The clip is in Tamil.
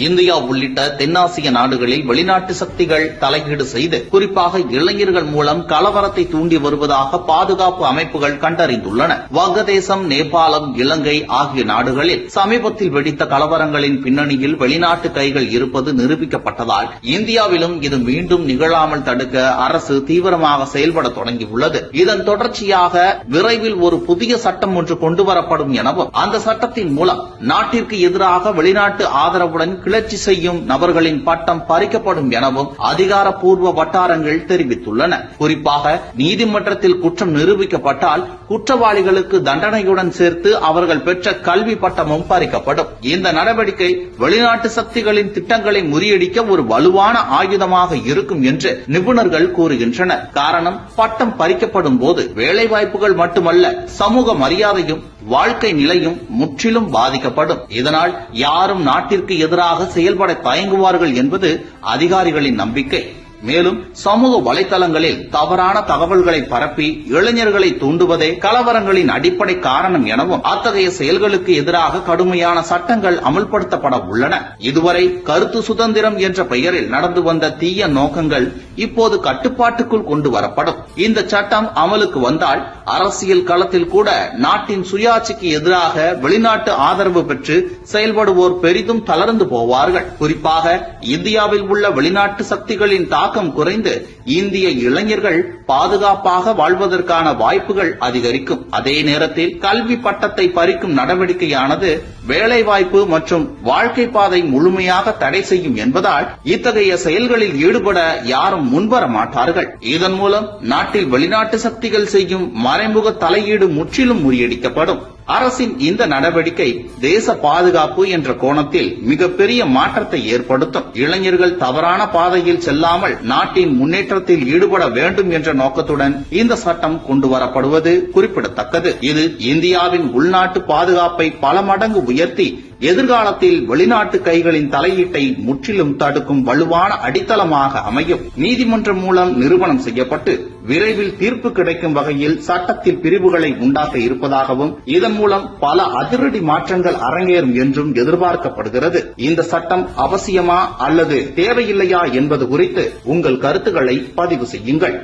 இந்தியா உள்ளிட்ட தென்னாசிய நாடுகளில் வெளிநாட்டு சக்திகள் தலையீடு செய்து குறிப்பாக இளைஞர்கள் மூலம் கலவரத்தை தூண்டி வருவதாக பாதுகாப்பு அமைப்புகள் கண்டறிந்துள்ளன. வங்கதேசம், நேபாளம், இலங்கை ஆகிய நாடுகளில் சமீபத்தில் வெடித்த கலவரங்களின் பின்னணியில் வெளிநாட்டு கைகள் இருப்பது நிரூபிக்கப்பட்டதால் இந்தியாவிலும் இது மீண்டும் நிகழாமல் தடுக்க அரசு தீவிரமாக செயல்பட தொடங்கியுள்ளது. இதன் தொடர்ச்சியாக விரைவில் ஒரு புதிய சட்டம் ஒன்று கொண்டுவரப்படும் எனவும் அந்த சட்டத்தின் மூலம் நாட்டிற்கு எதிராக வெளிநாட்டு ஆதரவுடன் கிளர்ச்சி செய்யும் நபர்களின் பட்டம் பறிக்கப்படும் எனவும் அதிகாரப்பூர்வ வட்டாரங்கள் தெரிவித்துள்ளன. குறிப்பாக நீதிமன்றத்தில் குற்றம் நிரூபிக்கப்பட்டால் குற்றவாளிகளுக்கு தண்டனையுடன் சேர்த்து அவர்கள் பெற்ற கல்வி பட்டமும் பறிக்கப்படும். இந்த நடவடிக்கை வெளிநாட்டு சக்திகளின் திட்டங்களை முறியடிக்க ஒரு வலுவான ஆயுதமாக இருக்கும் என்று நிபுணர்கள் கூறுகின்றனர். காரணம், பட்டம் பறிக்கப்படும் போது வேலைவாய்ப்புகள் மட்டுமல்ல, சமூக மரியாதையும் வாழ்க்கை நிலையும் முற்றிலும் பாதிக்கப்படும். இதனால் யாரும் நாட்டிற்கு எதிராக செயல்பட தயங்குவார்கள் என்பது அதிகாரிகளின் நம்பிக்கை. மேலும் சமூக வலைதளங்களில் தவறான தகவல்களை பரப்பி இளைஞர்களை தூண்டுவதே கலவரங்களின் அடிப்படை காரணம் எனவும் அத்தகைய செயல்களுக்கு எதிராக கடுமையான சட்டங்கள் அமல்படுத்தப்பட உள்ளன. இதுவரை கருத்து சுதந்திரம் என்ற பெயரில் நடந்து வந்த தீய நோக்கங்கள் இப்போது கட்டுப்பாட்டுக்குள் கொண்டு வரப்படும். இந்த சட்டம் அமலுக்கு வந்தால் அரசியல் களத்தில் கூட நாட்டின் சுயாட்சிக்கு எதிராக வெளிநாட்டு ஆதரவு பெற்று செயல்படுவோர் பெரிதும் தளர்ந்து போவார்கள். குறிப்பாக இந்தியாவில் உள்ள வெளிநாட்டு சக்திகளின் தாக்கம் குறைந்து இந்திய இளைஞர்கள் பாதுகாப்பாக வாழ்வதற்கான வாய்ப்புகள் அதிகரிக்கும். அதே நேரத்தில் கல்வி பட்டத்தை பறிக்கும் நடவடிக்கையானது வேலைவாய்ப்பு மற்றும் வாழ்க்கை பாதை முழுமையாக தடை செய்யும் என்பதால் இத்தகைய செயல்களில் ஈடுபட யாரும் முன்வர மாட்டார்கள். இதன் மூலம் நாட்டில் வெளிநாட்டு சக்திகள் செய்யும் மறைமுக தலையீடு முற்றிலும் முறியடிக்கப்படும். அரசின் இந்த நடவடிக்கை தேச பாதுகாப்பு என்ற கோணத்தில் மிகப்பெரிய மாற்றத்தை ஏற்படுத்தும். இளைஞர்கள் தவறான பாதையில் செல்லாமல் நாட்டின் முன்னேற்றத்தில் ஈடுபட வேண்டும் என்ற நோக்கத்துடன் இந்த சட்டம் கொண்டுவரப்படுவது குறிப்பிடத்தக்கது. இது இந்தியாவின் உள்நாட்டு பாதுகாப்பை பல மடங்கு உயர்த்தி எதிர்காலத்தில் வெளிநாட்டு கைகளின் தலையீட்டை முற்றிலும் தடுக்கும் வலுவான அடித்தளமாக அமையும். நீதிமன்றம் மூலம் நிரூபணம் செய்யப்பட்டு விரைவில் தீர்ப்பு கிடைக்கும் வகையில் சட்டத்தில் பிரிவுகளை உண்டாக்க இருப்பதாகவும் இதன் மூலம் பல அதிரடி மாற்றங்கள் அரங்கேறும் என்றும் எதிர்பார்க்கப்படுகிறது. இந்த சட்டம் அவசியமா அல்லது தேவையில்லையா என்பது குறித்து உங்கள் கருத்துக்களை பதிவு செய்யுங்கள்.